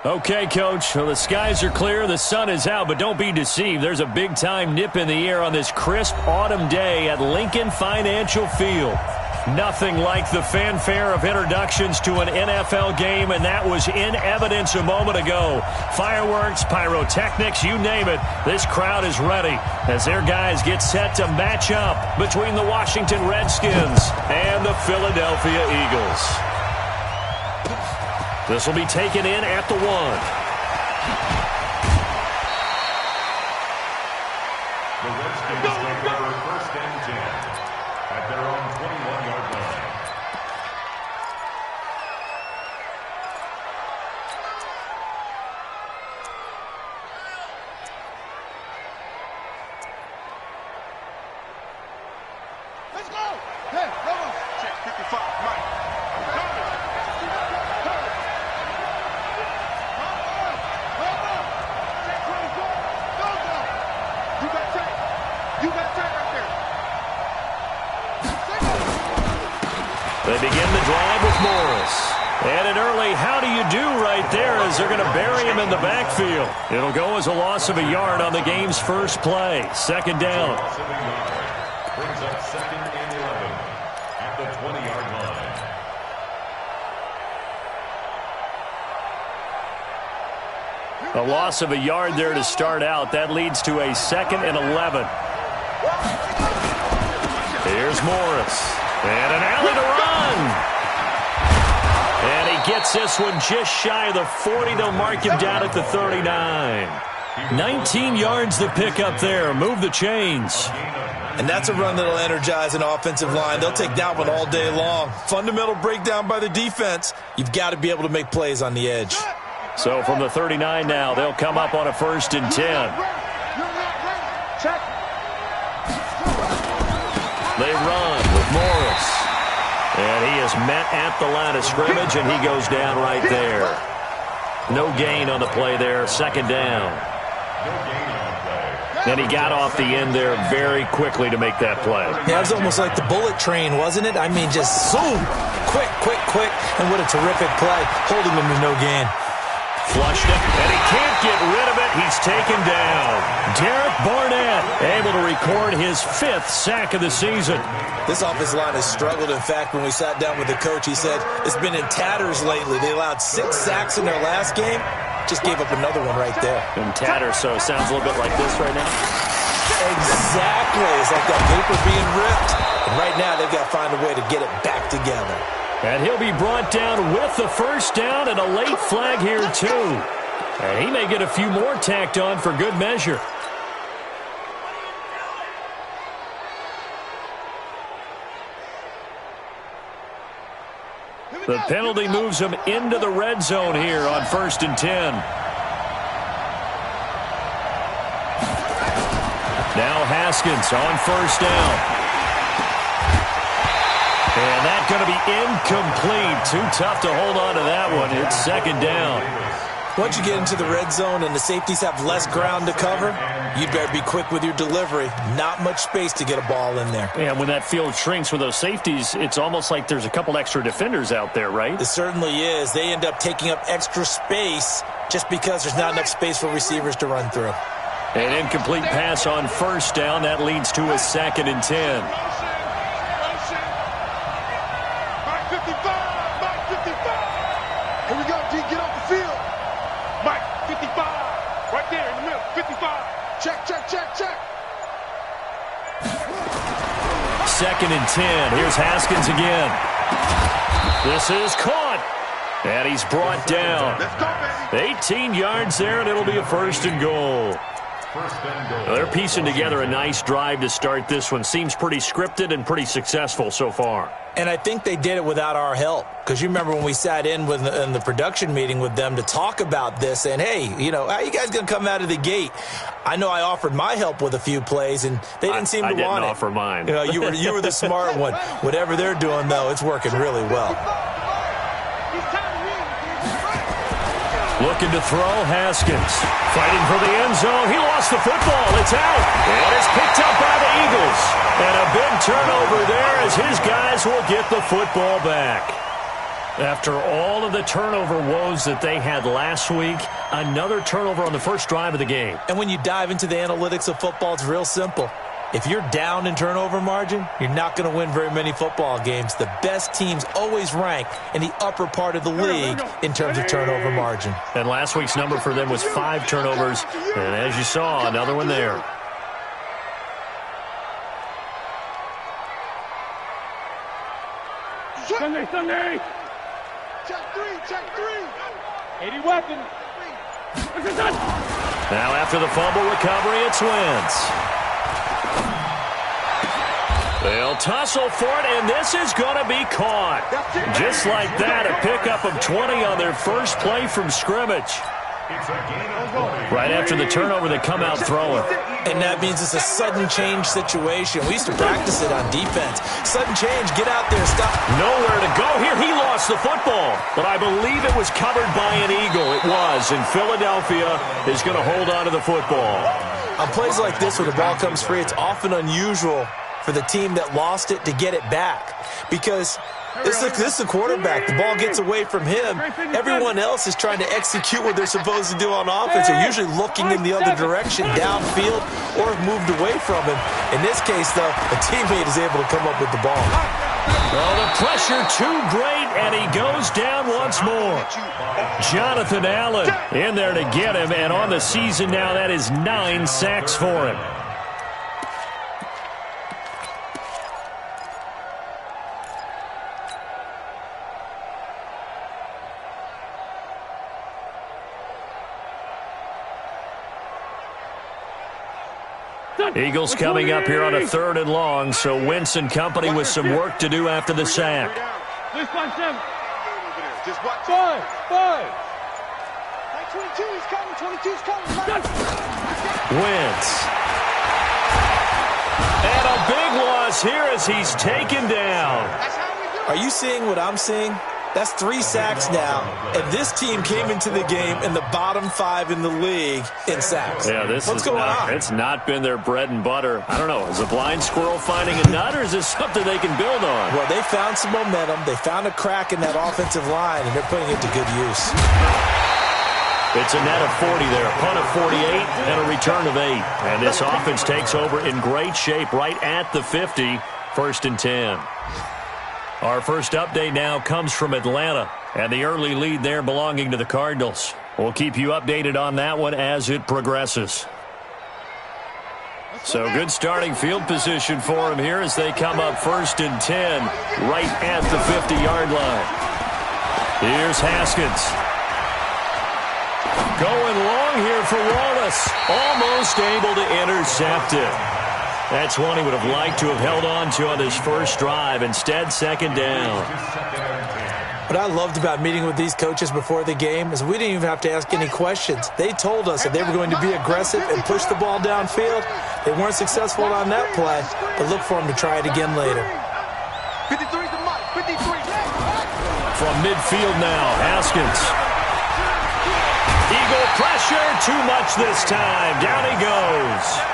Okay, Coach. Well, the skies are clear. The sun is out, but don't be deceived. There's a big-time nip in the air on this crisp autumn day at Lincoln Financial Field. Nothing like the fanfare of introductions to an NFL game, and that was in evidence a moment ago. Fireworks, pyrotechnics, you name it. This crowd is ready as their guys get set to match up between the Washington Redskins and the Philadelphia Eagles. This will be taken in at the 1. The Redskins take over 1st and 10 at their own 21-yard line. Let's go! Hey, come on! Check 55, Mike. They begin the drive with Morris. And an early how do you do right there as they're going to bury him in the backfield. It'll go as a loss of a yard on the game's first play. 2nd down. Brings up 2nd and 11 at the 20-yard line. A loss of a yard there to start out. That leads to a 2nd and 11. Here's Morris. And an alley to run. And he gets this one just shy of the 40. They'll mark him down at the 39. 19 yards to pick up there. Move the chains. And that's a run that'll energize an offensive line. They'll take that one all day long. Fundamental breakdown by the defense. You've got to be able to make plays on the edge. So from the 39 now, they'll come up on a 1st and 10. They run with Morris. And he is met at the line of scrimmage, and he goes down right there. No gain on the play there. 2nd down. And he got off the end there very quickly to make that play. Yeah, it was almost like the bullet train, wasn't it? I mean, just zoom. Quick. And what a terrific play. Holding him to no gain. Flushed it, and he can't get rid of it. He's taken down. Derek Barnett able to record his 5th sack of the season. This offensive line has struggled. In fact, when we sat down with the coach, he said it's been in tatters lately. They allowed 6 sacks in their last game. Just gave up another one right there. In tatters, so it sounds a little bit like this right now. Exactly. It's like that paper being ripped. And right now, they've got to find a way to get it back together. And he'll be brought down with the 1st down and a late flag here, too. And he may get a few more tacked on for good measure. The penalty moves him into the red zone here on 1st and 10. Now Haskins on 1st down. And that's going to be incomplete. Too tough to hold on to that one. It's 2nd down. Once you get into the red zone and the safeties have less ground to cover, you better be quick with your delivery. Not much space to get a ball in there. And when that field shrinks with those safeties, it's almost like there's a couple extra defenders out there, right? It certainly is. They end up taking up extra space just because there's not enough space for receivers to run through. An incomplete pass on 1st down. That leads to a 2nd and 10. Here we go, G. Get off the field. Mike, 55. Right there in the middle. 55. Check. 2nd and 10. Here's Haskins again. This is caught. And he's brought down. Let's go, baby. 18 yards there, and it'll be a 1st and goal. They're piecing together a nice drive to start this one. Seems pretty scripted and pretty successful so far. And I think they did it without our help. Because you remember when we sat in the production meeting with them to talk about this, and hey, how you guys going to come out of the gate? I know I offered my help with a few plays, and they didn't seem to want it. I didn't offer mine. You were the smart one. Whatever they're doing, though, it's working really well. Looking to throw, Haskins. Fighting for the end zone. He lost the football. It's out. And it's picked up by the Eagles. And a big turnover there as his guys will get the football back. After all of the turnover woes that they had last week, another turnover on the first drive of the game. And when you dive into the analytics of football, it's real simple. If you're down in turnover margin, you're not going to win very many football games. The best teams always rank in the upper part of the league in terms of turnover margin. And last week's number for them was 5 turnovers. And as you saw, another one there. Sunday. Check 3. 80 weapon. Now after the fumble recovery, it's Wentz. They'll tussle for it, and this is going to be caught. Just like that, a pickup of 20 on their first play from scrimmage. Right after the turnover, they come out throwing. And that means it's a sudden change situation. We used to practice it on defense. Sudden change, get out there, stop. Nowhere to go here. He lost the football, but I believe it was covered by an Eagle. It was, and Philadelphia is going to hold on to the football. On plays like this where the ball comes free, it's often unusual for the team that lost it to get it back, because this is the quarterback. The ball gets away from him. Everyone else is trying to execute what they're supposed to do on offense. They're usually looking in the other direction, downfield, or have moved away from him. In this case, though, a teammate is able to come up with the ball. Well, the pressure too great, and he goes down once more. Jonathan Allen in there to get him, and on the season now, that is 9 sacks for him. Eagles coming up here on a 3rd and long, so Wentz and company with some work to do after the sack. Just watch. 5. 22's coming. Wentz. And a big loss here as he's taken down. Are you seeing what I'm seeing? That's 3 sacks now, and this team came into the game in the bottom 5 in the league in sacks. Yeah, what's going on? It's not been their bread and butter. I don't know. Is a blind squirrel finding a nut, or is this something they can build on? Well, they found some momentum. They found a crack in that offensive line, and they're putting it to good use. It's a net of 40 there, a punt of 48, and a return of 8. And this offense takes over in great shape right at the 50, 1st and 10. Our first update now comes from Atlanta, and the early lead there belonging to the Cardinals. We'll keep you updated on that one as it progresses. So good starting field position for them here as they come up 1st and 10 right at the 50-yard line. Here's Haskins. Going long here for Wallace. Almost able to intercept it. That's one he would have liked to have held on to on his first drive. Instead, 2nd down. What I loved about meeting with these coaches before the game is we didn't even have to ask any questions. They told us that they were going to be aggressive and push the ball downfield. They weren't successful on that play, but look for them to try it again later. 53's the mark. 53. From midfield now, Haskins. Eagle pressure, too much this time. Down he goes.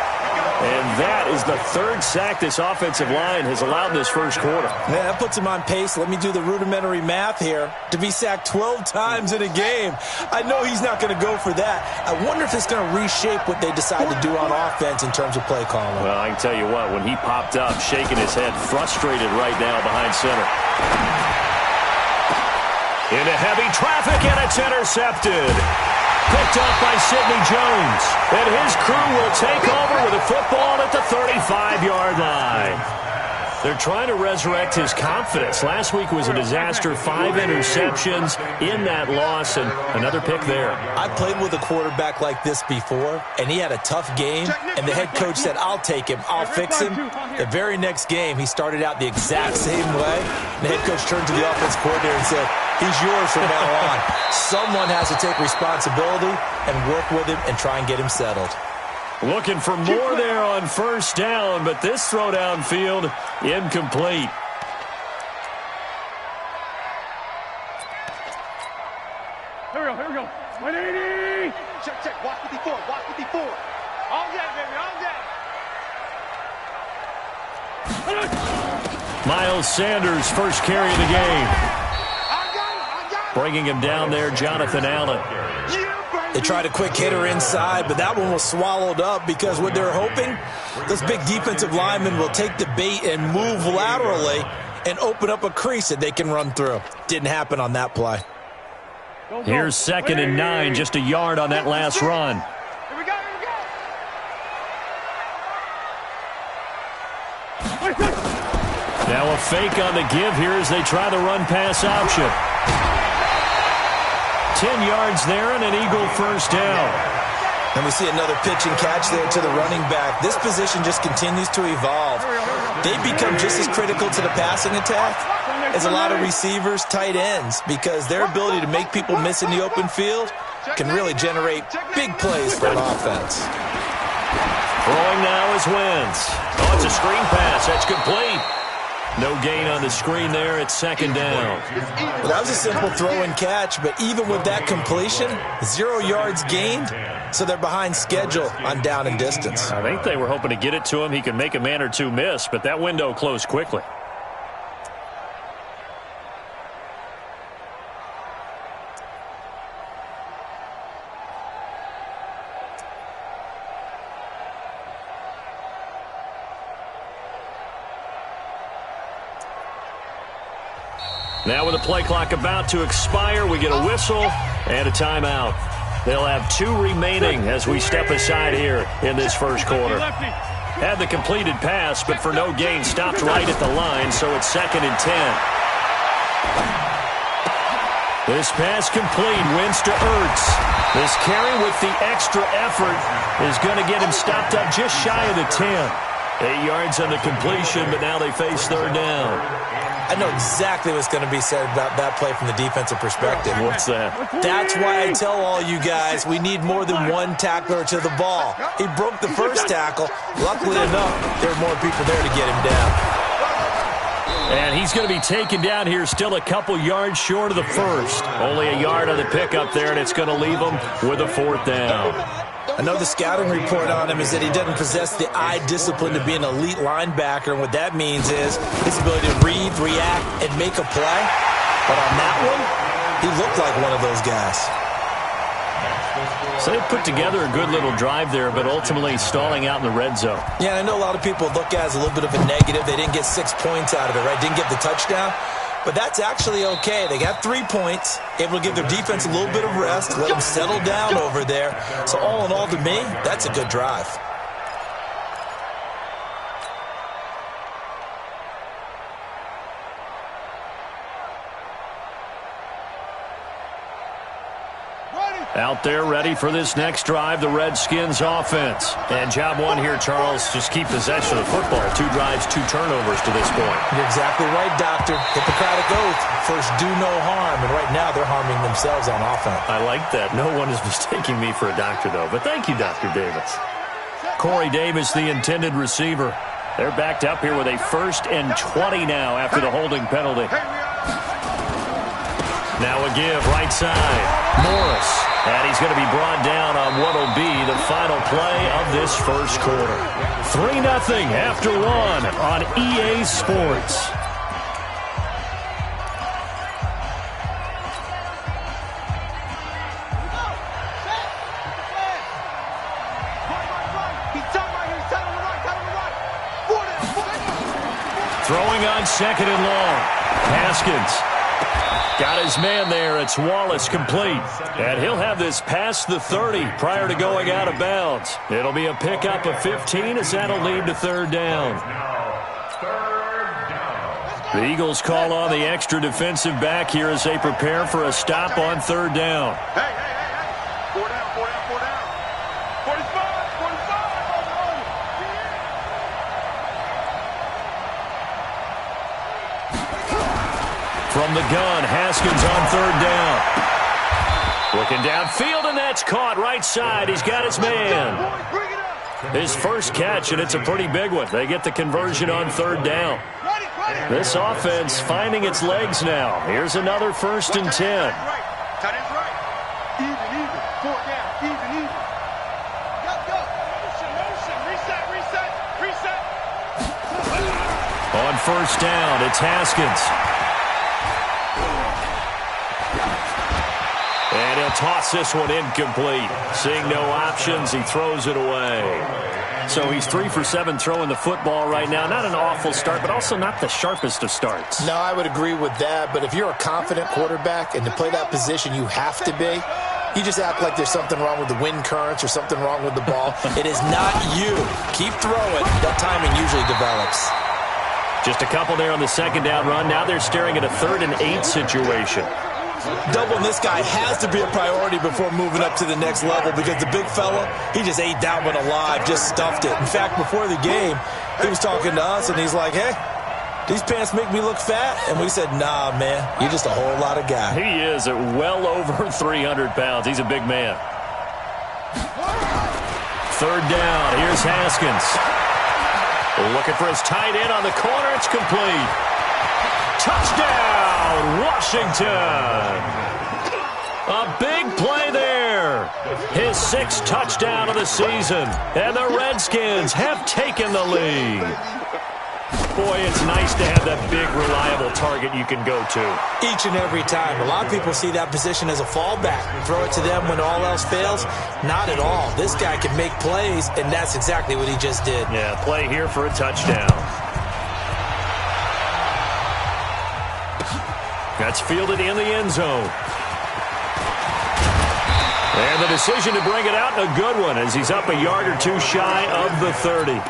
And that is the 3rd sack this offensive line has allowed this first quarter. Yeah, that puts him on pace. Let me do the rudimentary math here. To be sacked 12 times in a game. I know he's not going to go for that. I wonder if it's going to reshape what they decide to do on offense in terms of play calling. Well, I can tell you what, when he popped up, shaking his head, frustrated right now behind center. Into heavy traffic, and it's intercepted. Picked up by Sidney Jones. And his crew will take over with a football at the 35-yard line. They're trying to resurrect his confidence. Last week was a disaster. 5 interceptions in that loss, and another pick there. I played with a quarterback like this before, and he had a tough game, and the head coach said, I'll take him, I'll fix him. The very next game, he started out the exact same way. The head coach turned to the offense coordinator and said, he's yours from now on. Someone has to take responsibility and work with him and try and get him settled. Looking for more there on 1st down, but this throw downfield incomplete. Here we go. 180. Check. Watch 54. All that, baby. All that. Miles Sanders, first carry of the game. I got Bringing him down there, Jonathan Allen. They tried a quick hitter inside, but that one was swallowed up because what they're hoping, those big defensive linemen will take the bait and move laterally and open up a crease that they can run through. Didn't happen on that play. Here's 2nd and 9, just a yard on that last run. Here we go, here we go. Now a fake on the give here as they try the run-pass option. 10 yards there and an Eagle first down. And we see another pitch and catch there to the running back. This position just continues to evolve. They become just as critical to the passing attack as a lot of receivers, tight ends, because their ability to make people miss in the open field can really generate big plays for an offense. Throwing now is Wentz. Oh, it's a screen pass. That's complete. No gain on the screen there. It's 2nd down. Well, that was a simple throw and catch, but even with that completion, 0 yards gained, so they're behind schedule on down and distance. I think they were hoping to get it to him. He could make a man or two miss, but that window closed quickly. Now with the play clock about to expire, we get a whistle and a timeout. They'll have 2 remaining as we step aside here in this first quarter. Had the completed pass, but for no gain, stopped right at the line, so it's 2nd and 10. This pass complete, Wentz to Ertz. This carry with the extra effort is going to get him stopped up just shy of the 10. 8 yards on the completion, but now they face 3rd down. I know exactly what's going to be said about that play from the defensive perspective. What's that? That's why I tell all you guys we need more than one tackler to the ball. He broke the first tackle. Luckily enough, there were more people there to get him down. And he's going to be taken down here still a couple yards short of the first. Only a yard on the pickup there, and it's going to leave him with a 4th down. I know the scouting report on him is that he doesn't possess the eye discipline to be an elite linebacker, and what that means is his ability to read, react, and make a play. But on that one, he looked like one of those guys. So they put together a good little drive there, but ultimately stalling out in the red zone. Yeah, I know a lot of people look at it as a little bit of a negative. They didn't get 6 points out of it, right? Didn't get the touchdown. But that's actually okay. They got 3 points, able to give their defense a little bit of rest, let them settle down over there. So all in all, to me, that's a good drive. Out there ready for this next drive, the Redskins offense. And job one here, Charles, just keep possession of the football. 2 drives, 2 turnovers to this point. You're exactly right, Doctor. Hippocratic oath. First, do no harm. And right now, they're harming themselves on offense. I like that. No one is mistaking me for a doctor, though. But thank you, Dr. Davis. Corey Davis, the intended receiver. They're backed up here with a 1st and 20 now after the holding penalty. Now a give, right side. Morris. And he's going to be brought down on what will be the final play of this first quarter. 3-0 after 1 on EA Sports. Throwing on 2nd and long. Haskins. Got his man there. It's Wallace complete. And he'll have this past the 30 prior to going out of bounds. It'll be a pickup of 15 as that'll lead to 3rd down. The Eagles call on the extra defensive back here as they prepare for a stop on 3rd down. Hey. 4 down. 45. From the gun, Haskins on 3rd down. Looking downfield, and that's caught right side. He's got his man. His first catch, and it's a pretty big one. They get the conversion on 3rd down. This offense finding its legs now. Here's another 1st and 10. Tight end's right. Even. 4 down. Even. Go. Motion. Reset. On 1st down, it's Haskins. And he'll toss this one incomplete. Seeing no options, he throws it away. So he's 3 for 7 throwing the football right now. Not an awful start, but also not the sharpest of starts. No, I would agree with that. But if you're a confident quarterback and to play that position you have to be, you just act like there's something wrong with the wind currents or something wrong with the ball. It is not you. Keep throwing. That timing usually develops. Just a couple there on the second down run. Now they're staring at a 3rd and 8 situation. Doubling this guy has to be a priority before moving up to the next level because the big fella, he just ate that one alive, just stuffed it. In fact, before the game, he was talking to us, and he's like, hey, these pants make me look fat? And we said, nah, man, you're just a whole lot of guy. He is at well over 300 pounds. He's a big man. 3rd down. Here's Haskins. Looking for his tight end on the corner. It's complete. Touchdown, Washington. A big play there. His 6th touchdown of the season. And the Redskins have taken the lead. Boy, it's nice to have that big, reliable target you can go to. Each and every time. A lot of people see that position as a fallback. Throw it to them when all else fails. Not at all. This guy can make plays, and that's exactly what he just did. Yeah, play here for a touchdown. That's fielded in the end zone. And the decision to bring it out, a good one, as he's up a yard or two shy of the 30.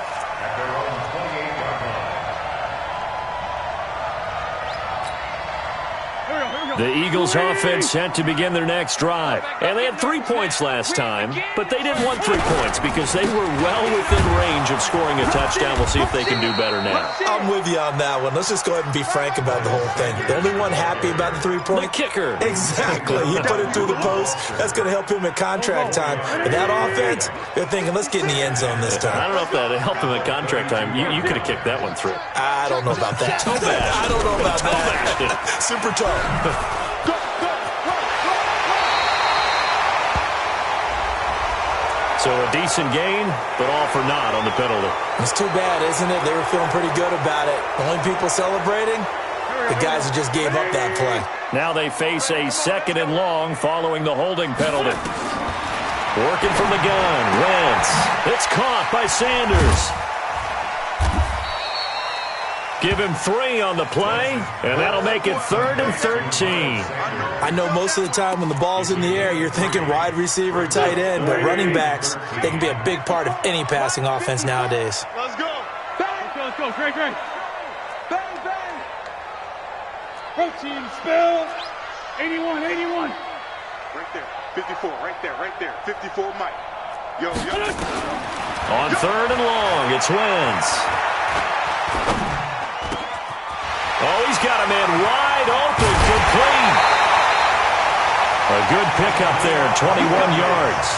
The Eagles offense set to begin their next drive. And they had 3 points last time, but they didn't want 3 points because they were well within range of scoring a touchdown. We'll see if they can do better now. I'm with you on that one. Let's just go ahead and be frank about the whole thing. The only one happy about the 3-point? The kicker. Exactly. He put it through the post. That's going to help him at contract time. But that offense, they're thinking, let's get in the end zone this time. I don't know if that helped him at contract time. You could have kicked that one through. I don't know about that. Toe bash. I don't know about that. Super toe. So a decent gain, but all for naught on the penalty. It's too bad, isn't it? They were feeling pretty good about it. The only people celebrating, the guys who just gave up that play. Now they face a 2nd and long following the holding penalty. Working from the gun, Wentz. It's caught by Sanders. Give him 3 on the play, and that'll make it 3rd and 13. I know most of the time when the ball's in the air, you're thinking wide receiver, tight end, but running backs, they can be a big part of any passing offense nowadays. Let's go. Bang. Let's go. Great. Bang, bang. Protein spill. 81. Right there. 54. Right there. 54, Mike. Yo. On 3rd and long, it's Wentz. Oh, he's got a man wide open, complete. A good pickup there, 21 yards.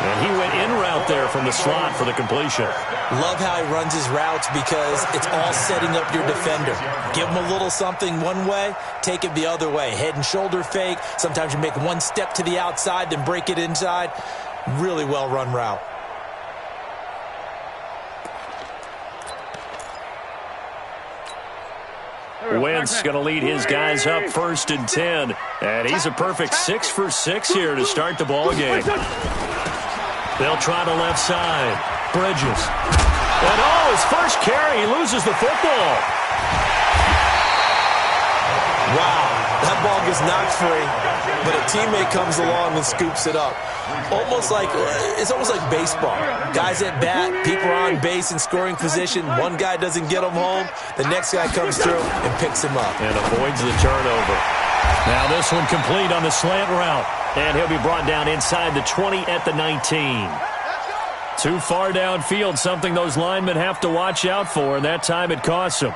And he went in route there from the slot for the completion. Love how he runs his routes because it's all setting up your defender. Give him a little something one way, take it the other way. Head and shoulder fake. Sometimes you make one step to the outside, then break it inside. Really well run route. Wentz going to lead his guys up 1st and 10. And he's a perfect 6 for 6 here to start the ball game. They'll try the left side. Bridges. And his first carry, he loses the football. Wow, that ball gets knocked free, but a teammate comes along and scoops it up. It's almost like baseball. Guys at bat, people are on base in scoring position. One guy doesn't get him home. The next guy comes through and picks him up. And avoids the turnover. Now this one complete on the slant route. And he'll be brought down inside the 20 at the 19. Too far downfield, something those linemen have to watch out for, and that time it costs them.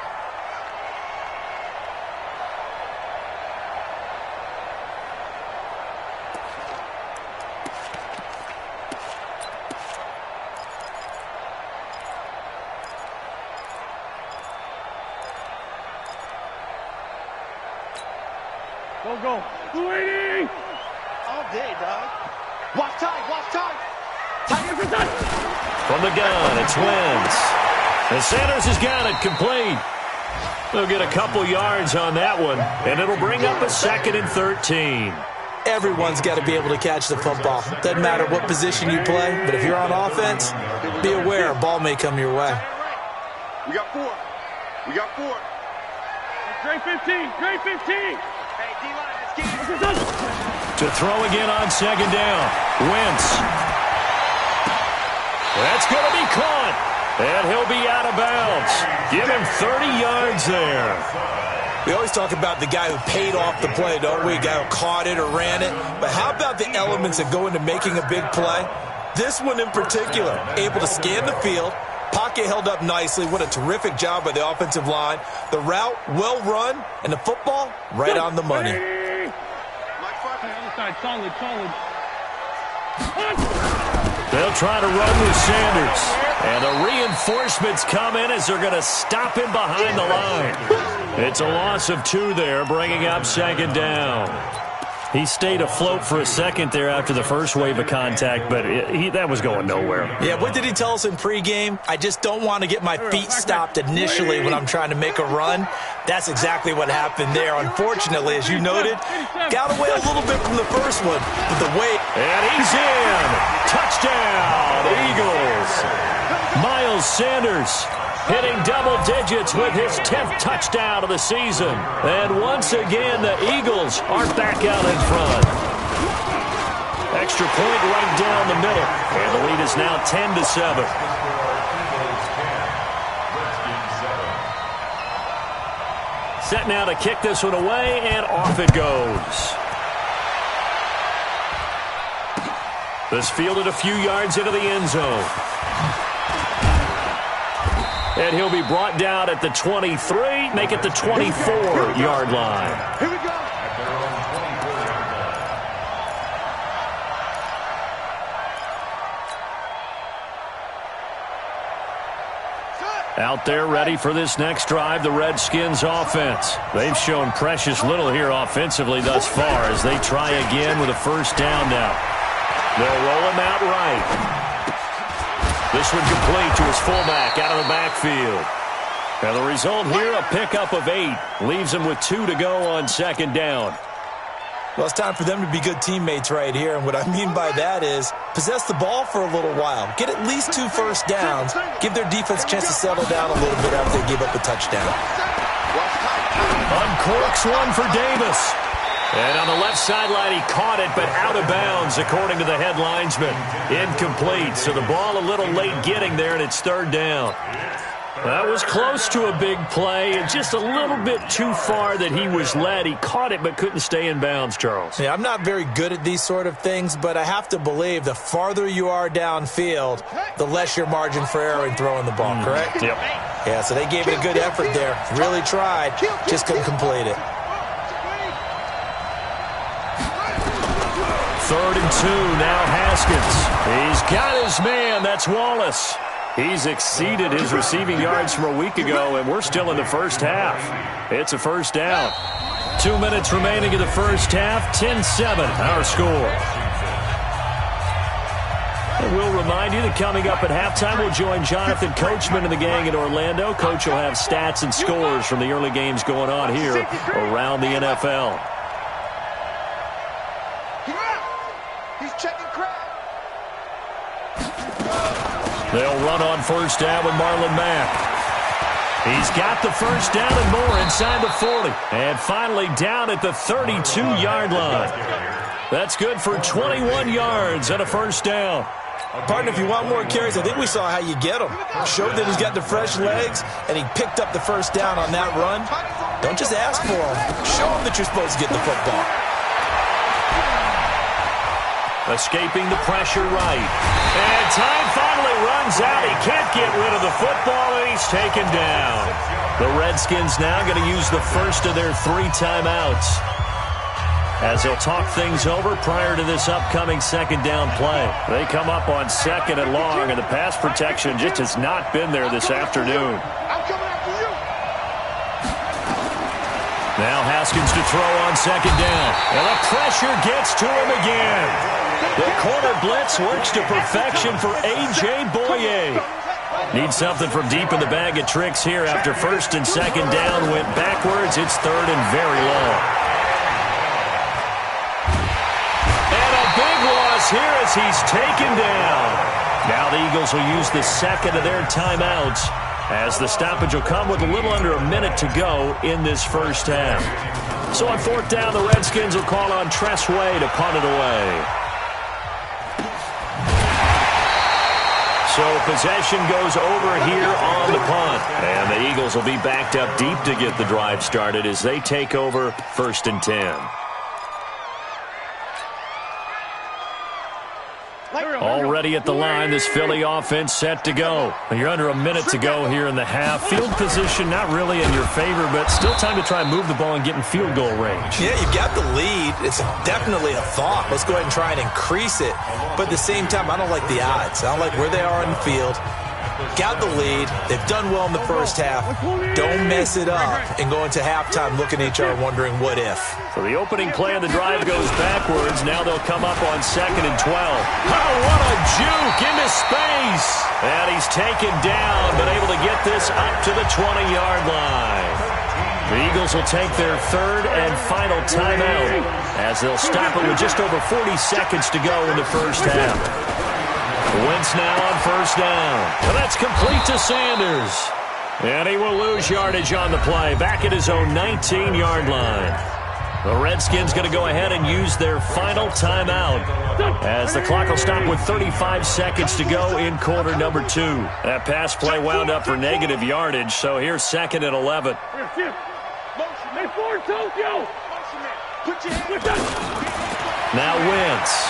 Go. Waiting. All day, dog. Watch time. Tight end for touch. From the gun, it's Wentz. And Sanders has got it complete. They'll get a couple yards on that one, and it'll bring up a 2nd and 13. everyone's got to be able to catch the football. Doesn't matter what position you play, but if you're on offense, be aware a ball may come your way. We got 4. We got 4. Grade 15. Grade 15. Hey, D-line, let's get it. To throw again on second down. Wentz. That's going to be caught. And he'll be out of bounds. Give him 30 yards there. We always talk about the guy who paid off the play, don't we? A guy who caught it or ran it. But how about the elements that go into making a big play? This one in particular, able to scan the field. Pocket held up nicely. What a terrific job by the offensive line. The route, well run, and the football, right on the money. They'll try to run with Sanders. And the reinforcements come in as they're going to stop him behind the line. It's a loss of 2 there, bringing up second down. He stayed afloat for a second there after the first wave of contact, but that was going nowhere. Yeah, what did he tell us in pregame? I just don't want to get my feet stopped initially when I'm trying to make a run. That's exactly what happened there. Unfortunately, as you noted, got away a little bit from the first one, but the weight. And he's in. Touchdown, Eagles. Miles Sanders hitting double digits with his 10th touchdown of the season. And once again, the Eagles are back out in front. Extra point right down the middle. And the lead is now 10-7. Set now to kick this one away, and off it goes. This fielded a few yards into the end zone. And he'll be brought down at the 23, make it the 24-yard line. Here we go. Out there ready for this next drive, the Redskins offense. They've shown precious little here offensively thus far as they try again with a first down now. They'll roll him out right. This one complete to his fullback out of the backfield. And the result here, a pickup of 8. Leaves him with 2 to go on second down. Well, it's time for them to be good teammates right here. And what I mean by that is possess the ball for a little while. Get at least 2 first downs. Give their defense a chance to settle down a little bit after they give up a touchdown. Uncorks one for Davis. And on the left sideline, he caught it, but out of bounds, according to the head linesman. Incomplete, so the ball a little late getting there, and it's third down. That was close to a big play, and just a little bit too far that he was led. He caught it, but couldn't stay in bounds, Charles. Yeah, I'm not very good at these sort of things, but I have to believe the farther you are downfield, the less your margin for error in throwing the ball, correct? Yep. Yeah, so they gave it a good effort there. Really tried, just couldn't complete it. 3rd and 2, now Haskins. He's got his man, that's Wallace. He's exceeded his receiving yards from a week ago, and we're still in the first half. It's a first down. 2 minutes remaining in the first half, 10-7, our score. And we'll remind you that coming up at halftime, we'll join Jonathan Coachman and the gang in Orlando. Coach will have stats and scores from the early games going on here around the NFL. They'll run on first down with Marlon Mack. He's got the first down and more inside the 40. And finally down at the 32-yard line. That's good for 21 yards and a first down. Partner, if you want more carries, I think we saw how you get them. Showed that he's got the fresh legs, and he picked up the first down on that run. Don't just ask for them. Show them that you're supposed to get the football. Escaping the pressure right. And time finally runs out. He can't get rid of the football, and he's taken down. The Redskins now going to use the first of their 3 timeouts as they'll talk things over prior to this upcoming second down play. They come up on 2nd and long, and the pass protection just has not been there this afternoon. I'm coming after you. Now Haskins to throw on second down. And the pressure gets to him again. The corner blitz works to perfection for A.J. Boye. Needs something from deep in the bag of tricks here after first and second down went backwards. It's 3rd and very long. here as he's taken down. Now the Eagles will use the second of their timeouts as the stoppage will come with a little under a minute to go in this first half. So on fourth down, the Redskins will call on Tressway to punt it away. So possession goes over here on the punt. And the Eagles will be backed up deep to get the drive started as they take over 1st and 10. Already at the line, this Philly offense set to go. You're under a minute to go here in the half. Field position not really in your favor, but still time to try and move the ball and get in field goal range. Yeah, you've got the lead. It's definitely a thought. Let's go ahead and try and increase it. But at the same time, I don't like the odds. I don't like where they are on the field. Got the lead. They've done well in the first half. Don't mess it up and go into halftime looking at each other wondering what if. So the opening play of the drive goes backwards. Now they'll come up on 2nd and 12. Oh, what a juke into space. And he's taken down, but able to get this up to the 20-yard line. The Eagles will take their third and final timeout as they'll stop it with just over 40 seconds to go in the first half. Wentz now on 1st down. And that's complete to Sanders. And he will lose yardage on the play, back at his own 19-yard line. The Redskins going to go ahead and use their final timeout as the clock will stop with 35 seconds to go in quarter number 2. That pass play wound up for negative yardage, so here's 2nd and 11. Now Wentz.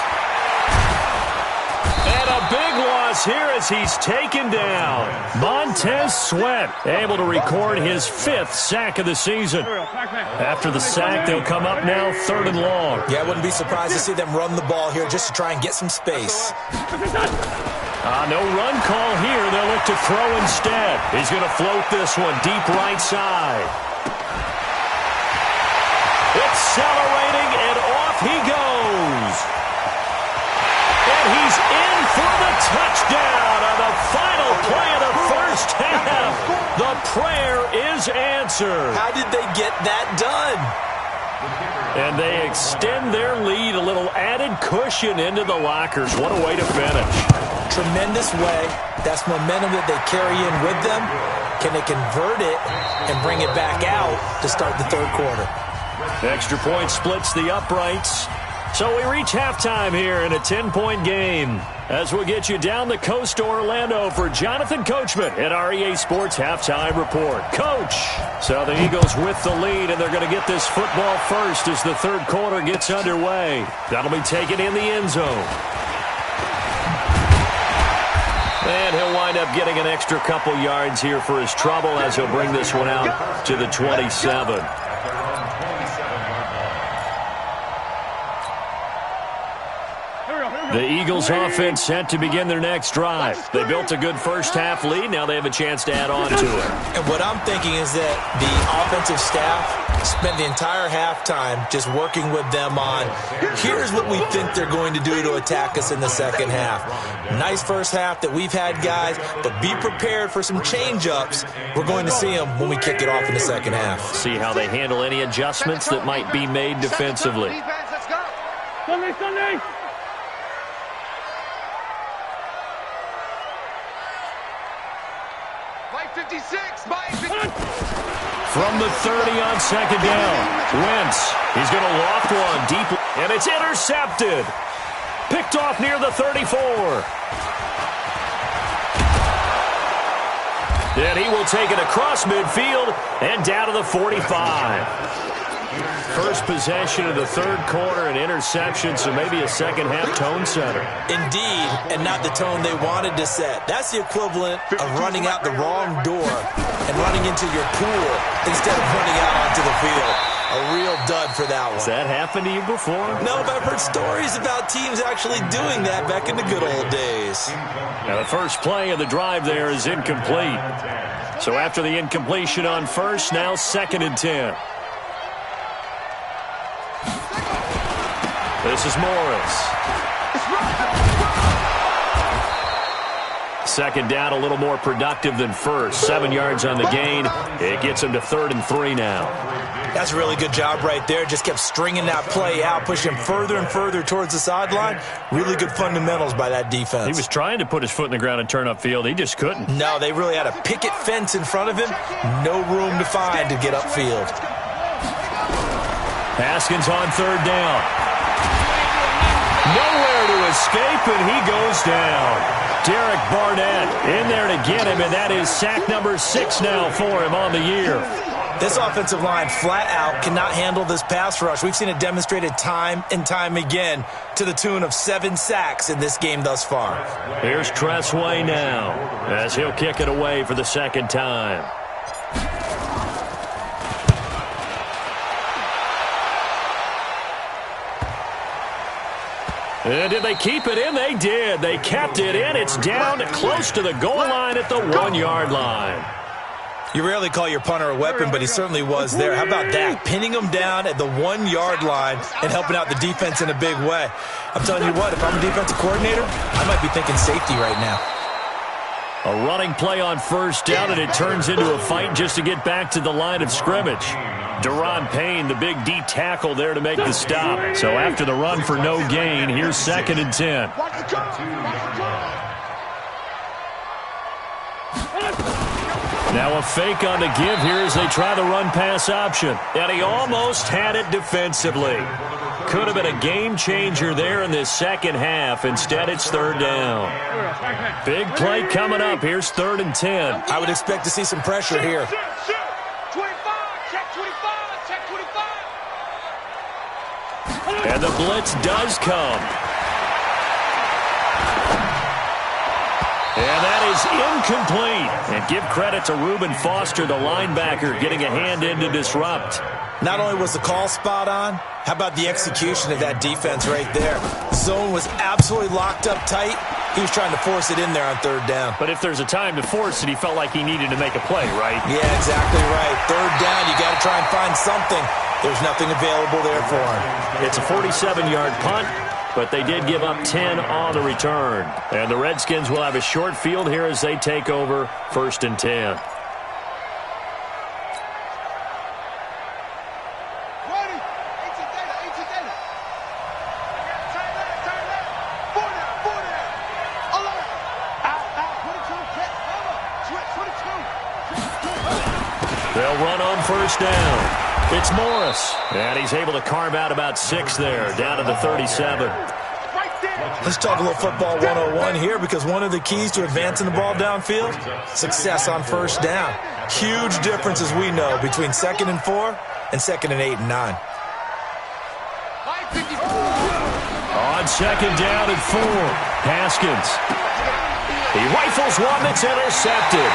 And a big loss here as he's taken down. Montez Sweat able to record his 5th sack of the season. After the sack, they'll come up now 3rd and long. Yeah, I wouldn't be surprised to see them run the ball here just to try and get some space. No run call here. They'll look to throw instead. He's going to float this one deep right side. Accelerating, and off he goes. And he's in for the touchdown on the final play of the first half. The prayer is answered. How did they get that done? And they extend their lead, a little added cushion into the lockers. What a way to finish. Tremendous way. That's momentum that they carry in with them. Can they convert it and bring it back out to start the third quarter? Extra point splits the uprights. So we reach halftime here in a 10-point game as we'll get you down the coast to Orlando for Jonathan Coachman at our EA Sports Halftime Report. Coach, so the Eagles with the lead, and they're going to get this football first as the third quarter gets underway. That'll be taken in the end zone. And he'll wind up getting an extra couple yards here for his trouble as he'll bring this one out to the 27. The Eagles offense set to begin their next drive. They built a good first half lead. Now they have a chance to add on to it. And what I'm thinking is that the offensive staff spent the entire halftime just working with them on, here's what we think they're going to do to attack us in the second half. Nice first half that we've had, guys, but be prepared for some change-ups. We're going to see them when we kick it off in the second half. See how they handle any adjustments that might be made defensively. Sunday! From the 30 on second down, Wentz, he's going to loft one deep, and it's intercepted. Picked off near the 34. Then he will take it across midfield and down to the 45. First possession of the third quarter, an interception, so maybe a second-half tone setter. Indeed, and not the tone they wanted to set. That's the equivalent of running out the wrong door and running into your pool instead of running out onto the field. A real dud for that one. Has that happened to you before? No, but I've heard stories about teams actually doing that back in the good old days. Now the first play of the drive there is incomplete. So after the incompletion on first, now 2nd and 10. This is Morris. Second down, a little more productive than first. 7 yards on the gain. It gets him to 3rd and 3 now. That's a really good job right there. Just kept stringing that play out, pushing him further and further towards the sideline. Really good fundamentals by that defense. He was trying to put his foot in the ground and turn upfield. He just couldn't. No, they really had a picket fence in front of him. No room to find to get upfield. Haskins on 3rd down. Nowhere to escape, and he goes down. Derek Barnett in there to get him, and that is sack number 6 now for him on the year. This offensive line flat out cannot handle this pass rush. We've seen it demonstrated time and time again to the tune of 7 sacks in this game thus far. Here's Tressway now as he'll kick it away for the 2nd time. And did they keep it in? They did. They kept it in. It's down close to the goal line at the 1-yard line. You rarely call your punter a weapon, but he certainly was there. How about that? Pinning him down at the 1-yard line and helping out the defense in a big way. I'm telling you what, if I'm a defensive coordinator, I might be thinking safety right now. A running play on 1st down, and it turns into a fight just to get back to the line of scrimmage. Deron Payne, the big D tackle there to make the stop. So after the run for no gain, here's 2nd and 10. Now a fake on the give here as they try the run-pass option. And he almost had it defensively. Could have been a game changer there in this second half. Instead, it's 3rd down. Big play coming up. Here's 3rd and 10. I would expect to see some pressure here. And the blitz does come. And that is incomplete. And give credit to Reuben Foster, the linebacker, getting a hand in to disrupt. Not only was the call spot on, how about the execution of that defense right there? Zone was absolutely locked up tight. He was trying to force it in there on 3rd down. But if there's a time to force it, he felt like he needed to make a play, right? Yeah, exactly right. 3rd down, you got to try and find something. There's nothing available there for him. It's a 47-yard punt, but they did give up 10 on the return. And the Redskins will have a short field here as they take over 1st and 10. They'll run on 1st down. It's Morris, and he's able to carve out about 6 there, down to the 37. Let's talk a little football 101 here, because one of the keys to advancing the ball downfield, success on 1st down. Huge difference, as we know, between 2nd and 4 and 2nd and 8 and 9. On 2nd down and 4, Haskins. He rifles one that's intercepted.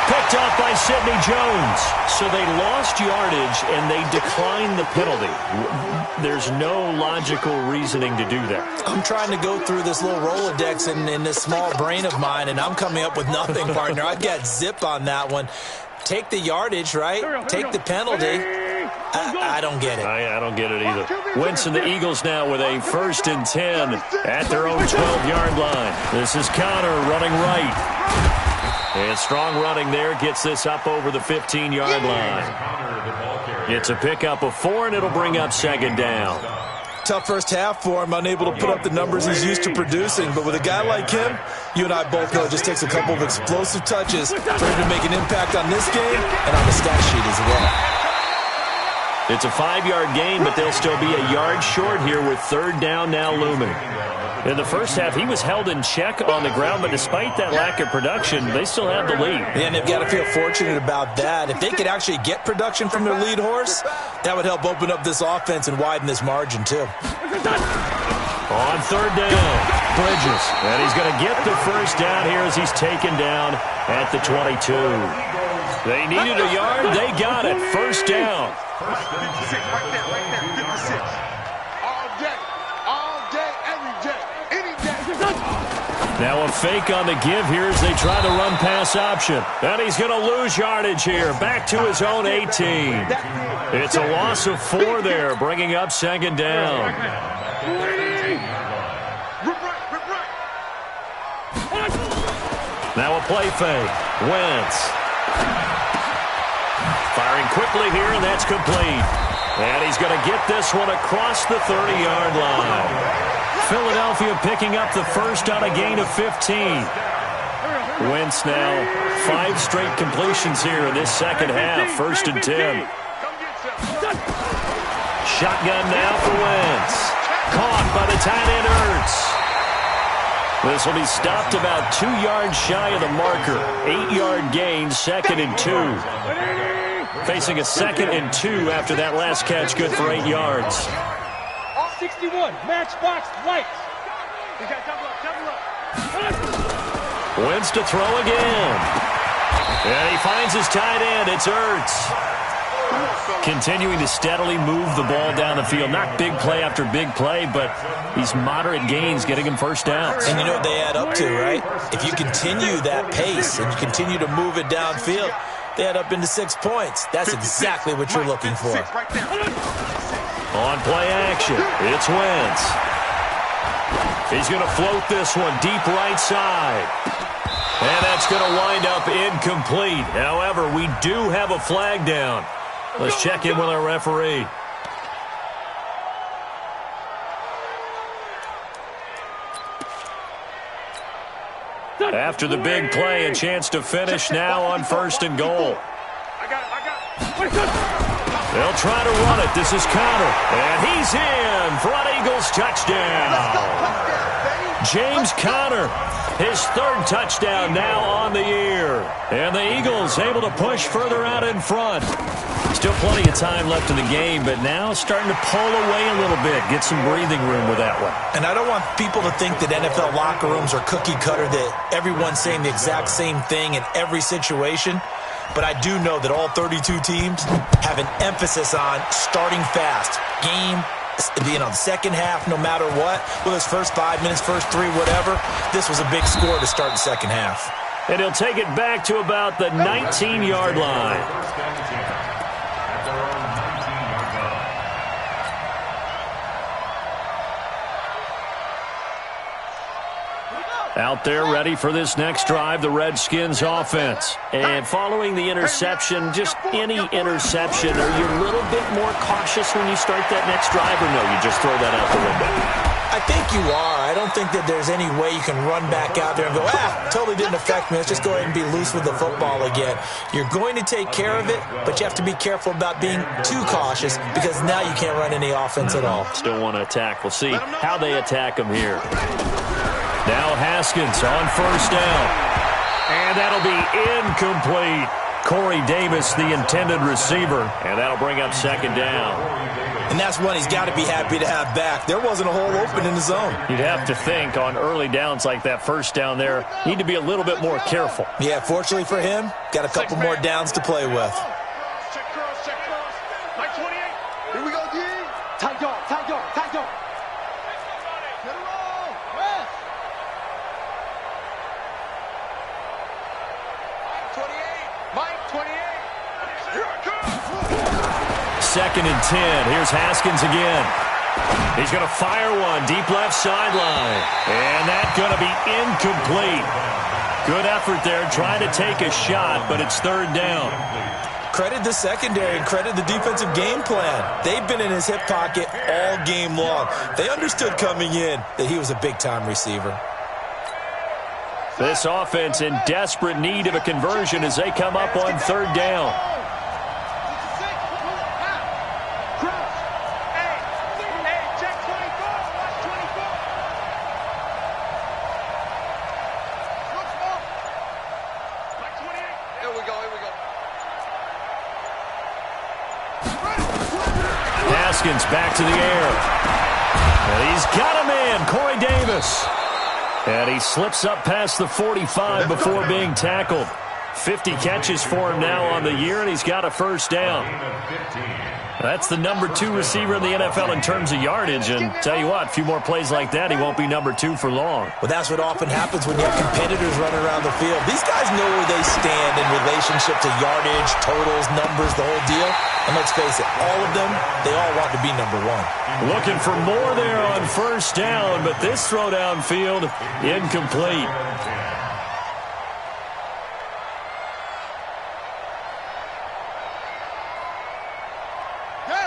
Picked up by Sidney Jones. So they lost yardage, and they declined the penalty. There's no logical reasoning to do that. I'm trying to go through this little Rolodex in this small brain of mine, and I'm coming up with nothing, partner. I've got zip on that one. Take the yardage, right? Take the penalty. I don't get it. I don't get it either. Wentz and the Eagles now with a 1st and 10 at their own 12-yard line. This is Connor running right. And strong running there gets this up over the 15-yard line. It's a pickup of 4, and it'll bring up 2nd down. Tough first half for him, unable to put up the numbers he's used to producing. But with a guy like him, you and I both know it just takes a couple of explosive touches for him to make an impact on this game and on the stat sheet as well. It's a 5-yard gain, but they'll still be a yard short here with 3rd down now looming. In the first half, he was held in check on the ground, but despite that lack of production, they still have the lead. And they've got to feel fortunate about that. If they could actually get production from their lead horse, that would help open up this offense and widen this margin, too. On 3rd down, Bridges. And he's going to get the 1st down here as he's taken down at the 22. They needed a yard. They got it. 1st down. 56, right there, 56. All day, every day, any day. Now a fake on the give here as they try the run-pass option. And he's going to lose yardage here, back to his own 18. It's a loss of 4 there, bringing up 2nd down. Now a play fake. Wentz. Firing quickly here, and that's complete. And he's going to get this one across the 30-yard line. Philadelphia picking up the first on a gain of 15. Wentz now 5 straight completions here in this second half. 1st and 10. Shotgun now for Wentz. Caught by the tight end Ertz. This will be stopped about 2 yards shy of the marker. 8-yard gain, 2nd and 2. Facing a 2nd and 2 after that last catch, good for 8 yards. 61, matchbox lights. You got double up. Wentz to throw again. And he finds his tight end. It's Ertz. Continuing to steadily move the ball down the field. Not big play after big play, but these moderate gains getting him first downs. And you know what they add up to, right? If you continue that pace and you continue to move it downfield, they add up into 6 points. That's exactly what you're looking for. On play action, it's Wentz. He's going to float this one deep right side. And that's going to wind up incomplete. However, we do have a flag down. Let's check in with our referee. After the big play, a chance to finish now on 1st and goal. They'll try to run it. This is Conner. And he's in for an Eagles touchdown. James Conner, his 3rd touchdown now on the year. And the Eagles able to push further out in front. Still plenty of time left in the game, but now starting to pull away a little bit. Get some breathing room with that one. And I don't want people to think that NFL locker rooms are cookie cutter, that everyone's saying the exact same thing in every situation. But I do know that all 32 teams have an emphasis on starting fast. Game, the second half, no matter what. Well, his first 5 minutes, first 3, whatever. This was a big score to start the second half. And he'll take it back to about the 19-yard line. Out there ready for this next drive, the Redskins offense. And following the interception, just any interception, are you a little bit more cautious when you start that next drive, or no, you just throw that out the window? I think you are. I don't think that there's any way you can run back out there and go, totally didn't affect me. Let's just go ahead and be loose with the football again. You're going to take care of it, but you have to be careful about being too cautious because now you can't run any offense at all. Still want to attack. We'll see how they attack them here. Now Haskins on 1st down. And that'll be incomplete. Corey Davis, the intended receiver. And that'll bring up 2nd down. And that's one he's got to be happy to have back. There wasn't a hole open in the zone. You'd have to think on early downs like that 1st down there, need to be a little bit more careful. Yeah, fortunately for him, got a couple more downs to play with. Check cross. Like 28. Here we go, D. Tight dog. Second and 10. Here's Haskins again. He's going to fire one deep left sideline. And that's going to be incomplete. Good effort there trying to take a shot, but it's 3rd down. Credit the secondary and credit the defensive game plan. They've been in his hip pocket all game long. They understood coming in that he was a big-time receiver. This offense in desperate need of a conversion as they come up on 3rd down. Haskins back to the air. And he's got a man, Corey Davis. And he slips up past the 45 before being tackled. 50 catches for him now on the year, and he's got a 1st down. That's the number 2 receiver in the NFL in terms of yardage. And tell you what, a few more plays like that, he won't be number 2 for long. Well, that's what often happens when you have competitors running around the field. These guys know where they stand in relationship to yardage, totals, numbers, the whole deal. And let's face it, all of them, they all want to be number 1. Looking for more there on 1st down, but this throw downfield, incomplete.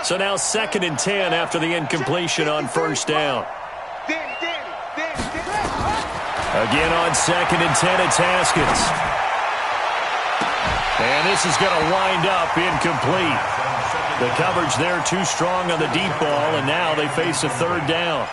So now 2nd and 10 after the incompletion on first down. Again on 2nd and 10, it's Haskins. And this is going to wind up incomplete. The coverage there too strong on the deep ball, and now they face a 3rd down.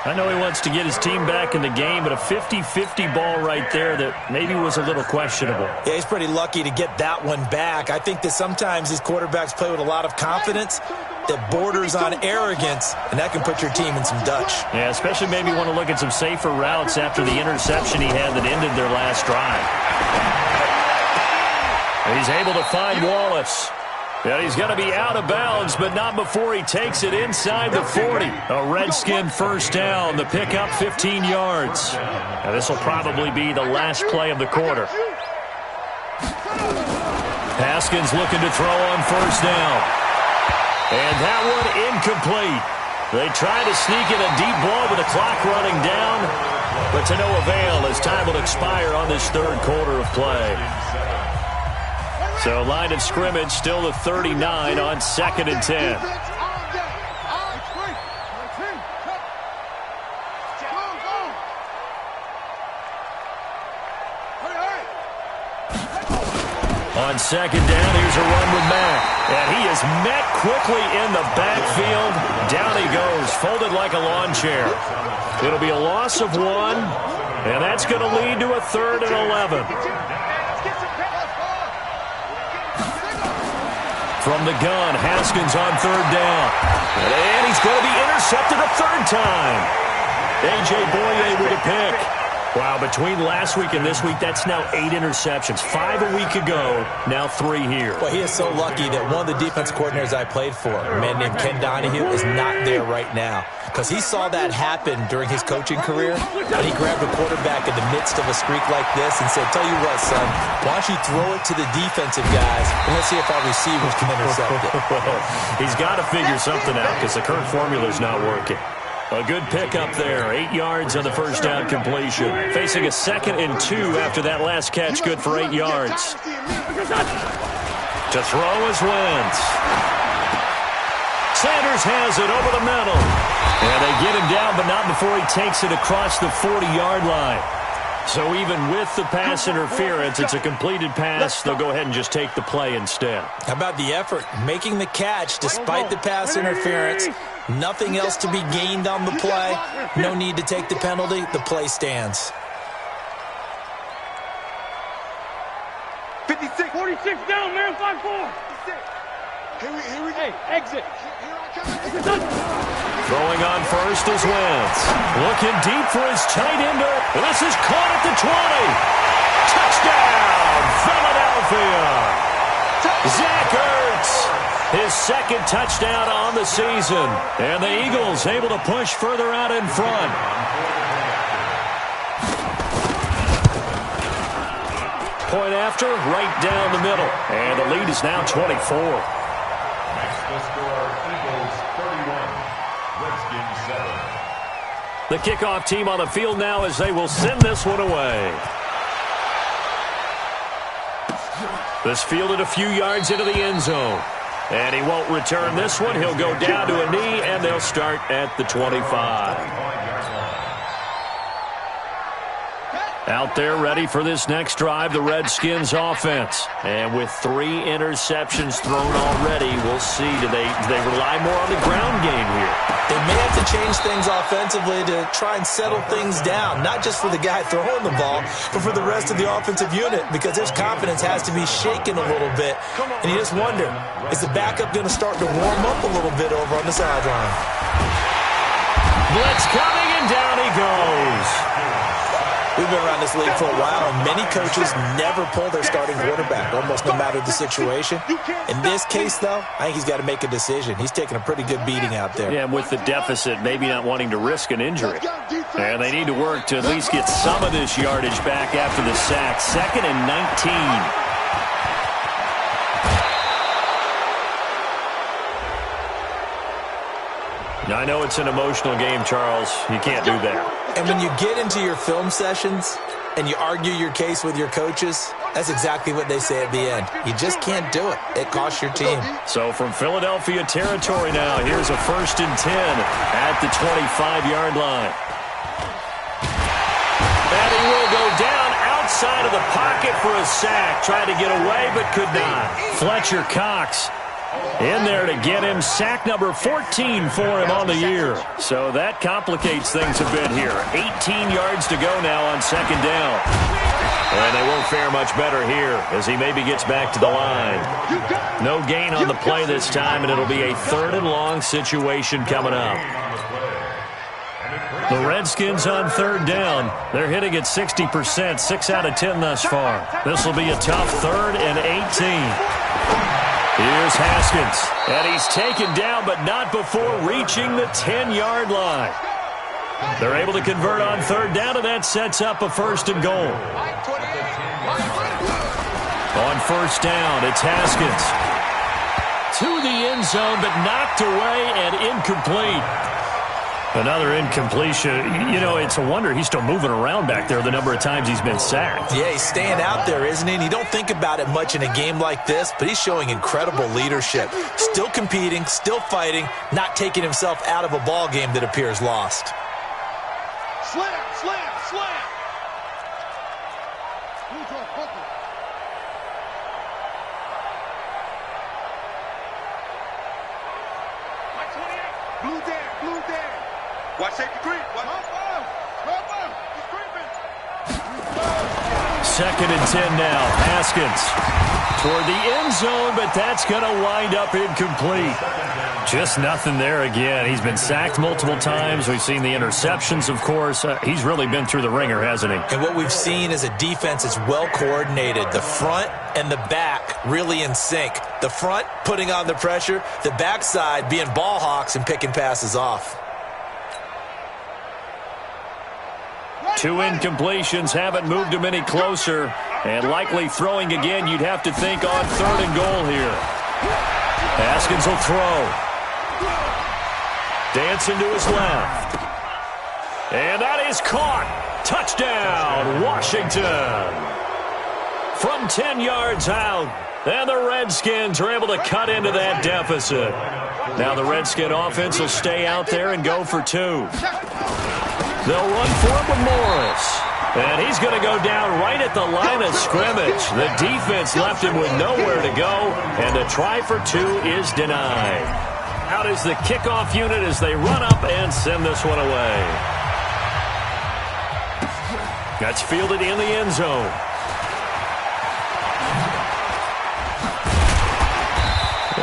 I know he wants to get his team back in the game, but a 50-50 ball right there that maybe was a little questionable. Yeah, he's pretty lucky to get that one back. I think that sometimes these quarterbacks play with a lot of confidence that borders on arrogance, and that can put your team in some Dutch. Yeah, especially maybe want to look at some safer routes after the interception he had that ended their last drive. He's able to find Wallace. And he's going to be out of bounds, but not before he takes it inside the 40. A Redskin first down, the pickup 15 yards. Now this will probably be the last play of the quarter. Haskins looking to throw on first down. And that one incomplete. They try to sneak in a deep ball with the clock running down, but to no avail as time will expire on this 3rd quarter of play. So line of scrimmage still the 39 on 2nd and 10. On 2nd down, here's a run with Mack. And he is met quickly in the backfield. Down he goes, folded like a lawn chair. It'll be a loss of 1, and that's going to lead to a 3rd and 11. From the gun, Haskins on 3rd down. And he's going to be intercepted a 3rd time. A.J. Boye with a pick. Wow, between last week and this week, that's now 8 interceptions. 5 a week ago, now 3 here. Well, he is so lucky that one of the defense coordinators I played for, a man named Ken Donahue, is not there right now. Because he saw that happen during his coaching career, and he grabbed a quarterback in the midst of a streak like this and said, tell you what, son, why don't you throw it to the defensive guys, and let's see if our receivers can intercept it. He's got to figure something out because the current formula's not working. A good pickup there. 8 yards on the first down completion. Facing a 2nd and 2 after that last catch, good for 8 yards. To throw is Wentz. Sanders has it over the middle. And they get him down, but not before he takes it across the 40-yard line. So even with the pass interference, it's a completed pass. They'll go ahead and just take the play instead. How about the effort? Making the catch despite the pass interference. Nothing else to be gained on the play. No need to take the penalty. The play stands. 56. 46 down, man. 5-4. Here we go. Hey, exit. Throwing on first is Wentz. Looking deep for his tight end. This is caught at the 20. Touchdown, Philadelphia. Zach Ertz. His 2nd touchdown on the season. And the Eagles able to push further out in front. Point after, right down the middle. And the lead is now 24. Next to score, Eagles 31, Redskins 7. The kickoff team on the field now as they will send this one away. This fielded a few yards into the end zone. And he won't return this one. He'll go down to a knee, and they'll start at the 25. Out there ready for this next drive, the Redskins offense. And with 3 interceptions thrown already, we'll see. Do they rely more on the ground game here? They may have to change things offensively to try and settle things down, not just for the guy throwing the ball, but for the rest of the offensive unit, because his confidence has to be shaken a little bit. And you just wonder, is the backup going to start to warm up a little bit over on the sideline? Blitz coming, and down he goes. We've been around this league for a while, and many coaches never pull their starting quarterback, almost no matter the situation. In this case, though, I think he's got to make a decision. He's taking a pretty good beating out there. Yeah, with the deficit, maybe not wanting to risk an injury. And they need to work to at least get some of this yardage back after the sack. 2nd and 19. I know it's an emotional game, Charles. You can't do that. And when you get into your film sessions and you argue your case with your coaches, that's exactly what they say at the end. You just can't do it. It costs your team. So from Philadelphia territory now, here's a 1st and 10 at the 25-yard line. And he will go down outside of the pocket for a sack. Tried to get away, but could not. Fletcher Cox in there to get him. Sack number 14 for him on the year. So that complicates things a bit here. 18 yards to go now on 2nd down. And they won't fare much better here as he maybe gets back to the line. No gain on the play this time, and it'll be a 3rd and long situation coming up. The Redskins on 3rd down. They're hitting at 60%, 6 out of 10 thus far. This will be a tough 3rd and 18. Here's Haskins, and he's taken down, but not before reaching the 10-yard line. They're able to convert on 3rd down, and that sets up a 1st and goal. On 1st down, it's Haskins. To the end zone, but knocked away and incomplete. Another incompletion. You know, it's a wonder he's still moving around back there the number of times he's been sacked. Yeah, he's staying out there, isn't he? And you don't think about it much in a game like this, but he's showing incredible leadership. Still competing, still fighting, not taking himself out of a ball game that appears lost. Slam, slam, slam. Blue down, blue down. Watch safety creep. Second and 10 now. Haskins toward the end zone, but that's going to wind up incomplete. Just nothing there again. He's been sacked multiple times. We've seen the interceptions, of course. He's really been through the ringer, hasn't he? And what we've seen is a defense that's well coordinated. The front and the back really in sync. The front putting on the pressure, the backside being ball hawks and picking passes off. 2 incompletions haven't moved him any closer. And likely throwing again, you'd have to think on 3rd and goal here. Haskins will throw. Dancing to his left. And that is caught. Touchdown, Washington. From 10 yards out. And the Redskins are able to cut into that deficit. Now the Redskin offense will stay out there and go for 2. They'll run for it with Morris. And he's going to go down right at the line of scrimmage. The defense left him with nowhere to go, and a try for 2 is denied. Out is the kickoff unit as they run up and send this one away. That's fielded in the end zone.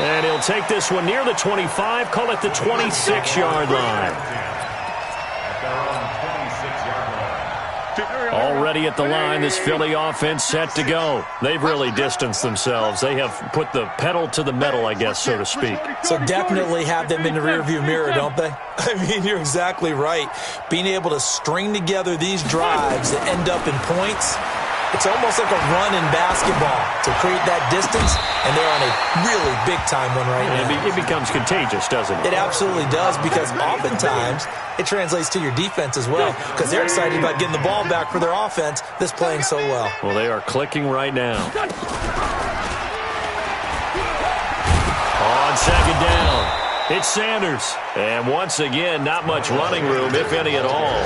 And he'll take this one near the 25, call it the 26-yard line. Already at the line, this Philly offense set to go. They've really distanced themselves. They have put the pedal to the metal, I guess, so to speak. So definitely have them in the rearview mirror, don't they? I mean, you're exactly right. Being able to string together these drives that end up in points, it's almost like a run in basketball to create that distance, and they're on a really big-time one right now. It becomes contagious, doesn't it? It absolutely does, because oftentimes it translates to your defense as well, because they're excited about getting the ball back for their offense that's playing so well. Well, they are clicking right now. On 2nd down, it's Sanders. And once again, not much running room, if any at all.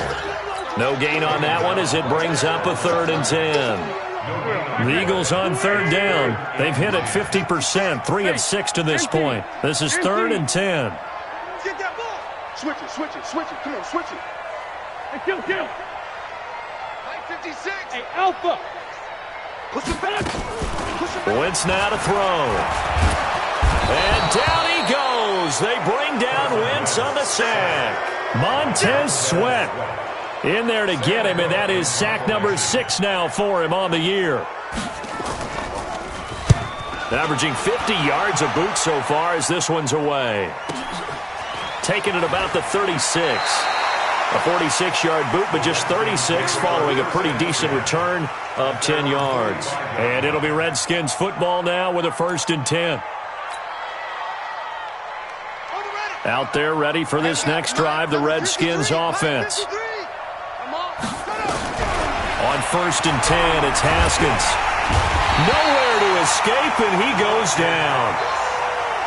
No gain on that one as it brings up a 3rd and 10. The Eagles on 3rd down. They've hit it 50%, 3 of 6 to this point. This is 3rd and 10. Get that ball. Switch it, switch it, switch it. Come on, switch it. Hey, kill. 956. Hey, Alpha. Push it back. Wentz now to throw. And down he goes. They bring down Wentz on the sack. Montez Sweat in there to get him, and that is sack number 6 now for him on the year. Averaging 50 yards a boot so far as this one's away. Taking it about the 36. A 46-yard boot, but just 36 following a pretty decent return of 10 yards. And it'll be Redskins football now with a 1st and 10. Out there ready for this next drive, the Redskins offense. On 1st and 10, it's Haskins. Nowhere to escape, and he goes down.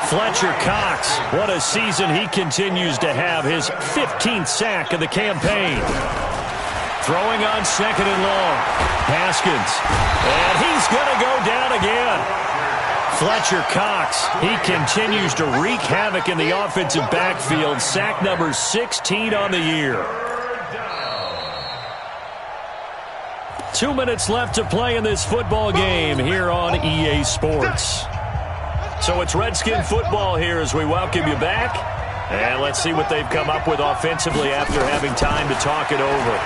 Fletcher Cox, what a season he continues to have, his 15th sack of the campaign. Throwing on 2nd and long. Haskins, and he's going to go down again. Fletcher Cox, he continues to wreak havoc in the offensive backfield. Sack number 16 on the year. 2 minutes left to play in this football game here on EA Sports. So it's Redskin football here as we welcome you back. And let's see what they've come up with offensively after having time to talk it over.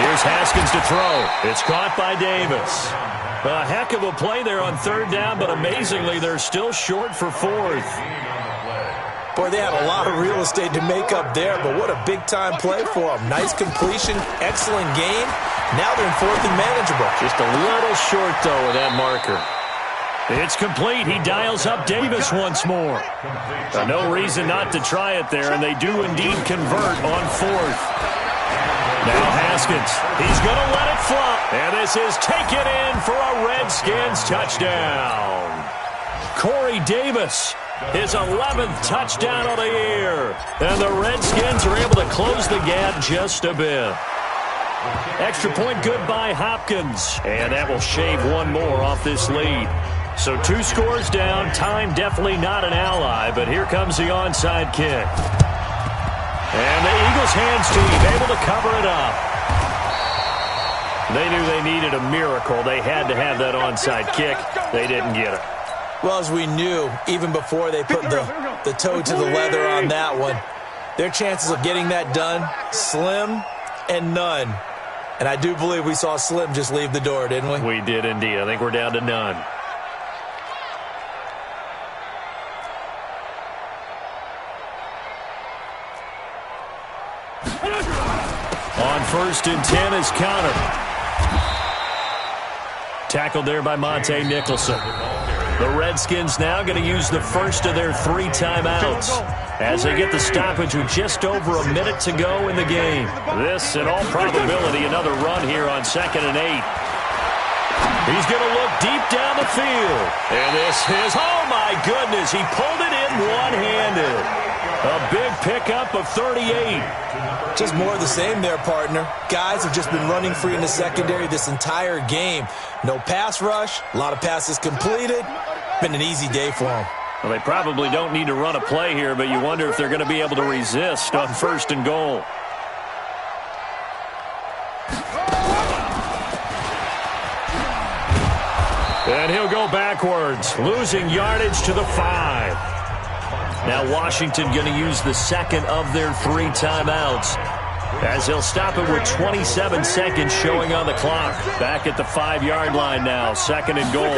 Here's Haskins to throw. It's caught by Davis. A heck of a play there on 3rd down, but amazingly they're still short for 4th. Boy, they had a lot of real estate to make up there, but what a big-time play for them. Nice completion, excellent game. Now they're in 4th and manageable. Just a little short, though, with that marker. It's complete. He dials up Davis once more. No reason not to try it there, and they do indeed convert on 4th. Now Haskins. He's going to let it fly. And this is taken in for a Redskins touchdown. Corey Davis, his 11th touchdown of the year. And the Redskins are able to close the gap just a bit. Extra point good by Hopkins. And that will shave one more off this lead. So 2 scores down. Time definitely not an ally, but here comes the onside kick. And the Eagles' hands team able to cover it up. They knew they needed a miracle. They had to have that onside kick. They didn't get it. Well, as we knew, even before they put the toe to the leather on that one, their chances of getting that done, slim and none. And I do believe we saw Slim just leave the door, didn't we? We did indeed. I think we're down to none. On 1st and 10 is Connor. Tackled there by Monte Nicholson. The Redskins now going to use the first of their 3 timeouts as they get the stoppage with just over a minute to go in the game. This, in all probability, another run here on 2nd and 8. He's going to look deep down the field. And this is, oh my goodness, he pulled it in one-handed. A big pickup of 38. Just more of the same there, partner. Guys have just been running free in the secondary this entire game. No pass rush, a lot of passes completed. Been an easy day for them. Well, they probably don't need to run a play here, but you wonder if they're going to be able to resist on 1st and goal. And he'll go backwards, losing yardage to the 5. Now Washington going to use the 2nd of their 3 timeouts as they'll stop it with 27 seconds showing on the clock. Back at the 5-yard line now, 2nd and goal.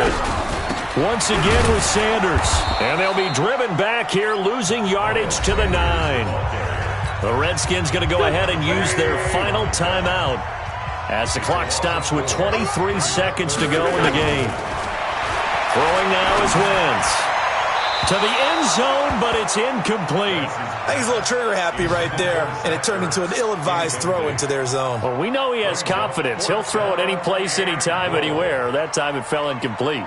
Once again with Sanders. And they'll be driven back here, losing yardage to the 9. The Redskins going to go ahead and use their final timeout as the clock stops with 23 seconds to go in the game. Throwing now is Wentz. To the end zone, but it's incomplete. I think he's a little trigger happy right there, and it turned into an ill-advised throw into their zone. Well, we know he has confidence. He'll throw it any place, anytime, anywhere. That time it fell incomplete.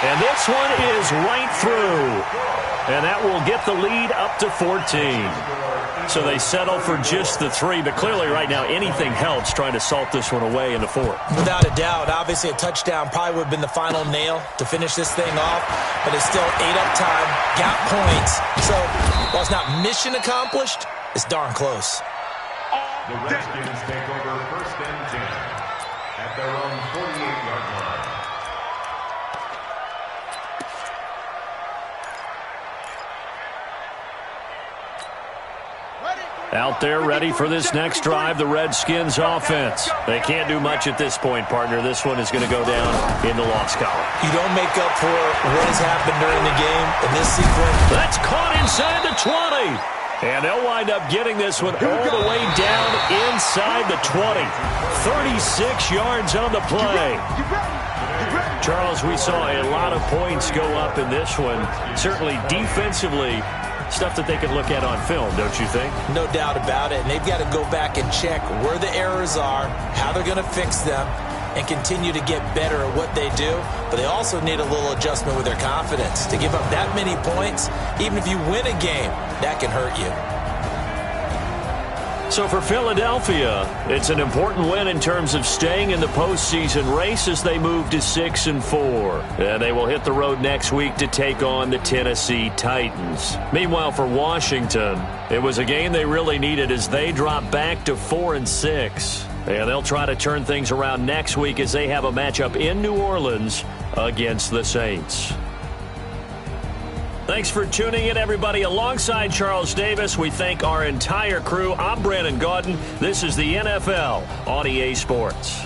And this one is right through. And that will get the lead up to 14. So they settle for just the 3, but clearly right now anything helps trying to salt this one away in the 4th. Without a doubt, obviously a touchdown probably would have been the final nail to finish this thing off, but it's still 8 up time, got points. So while it's not mission accomplished, it's darn close. The Redskins take over 1st and 10 at their own 48-yard line. Out there ready for this next drive, the Redskins offense. They can't do much at this point, partner. This one is going to go down in the loss column. You don't make up for what has happened during the game in this sequence. That's caught inside the 20. And they'll wind up getting this one all the way down inside the 20. 36 yards on the play. Charles, we saw a lot of points go up in this one. Certainly defensively, stuff that they can look at on film, don't you think? No doubt about it. And they've got to go back and check where the errors are, how they're going to fix them, and continue to get better at what they do. But they also need a little adjustment with their confidence. To give up that many points, even if you win a game, that can hurt you. So for Philadelphia, it's an important win in terms of staying in the postseason race as they move to 6-4. And they will hit the road next week to take on the Tennessee Titans. Meanwhile, for Washington, it was a game they really needed as they drop back to 4-6. And they'll try to turn things around next week as they have a matchup in New Orleans against the Saints. Thanks for tuning in, everybody. Alongside Charles Davis, we thank our entire crew. I'm Brandon Gaudin. This is the NFL on EA Sports.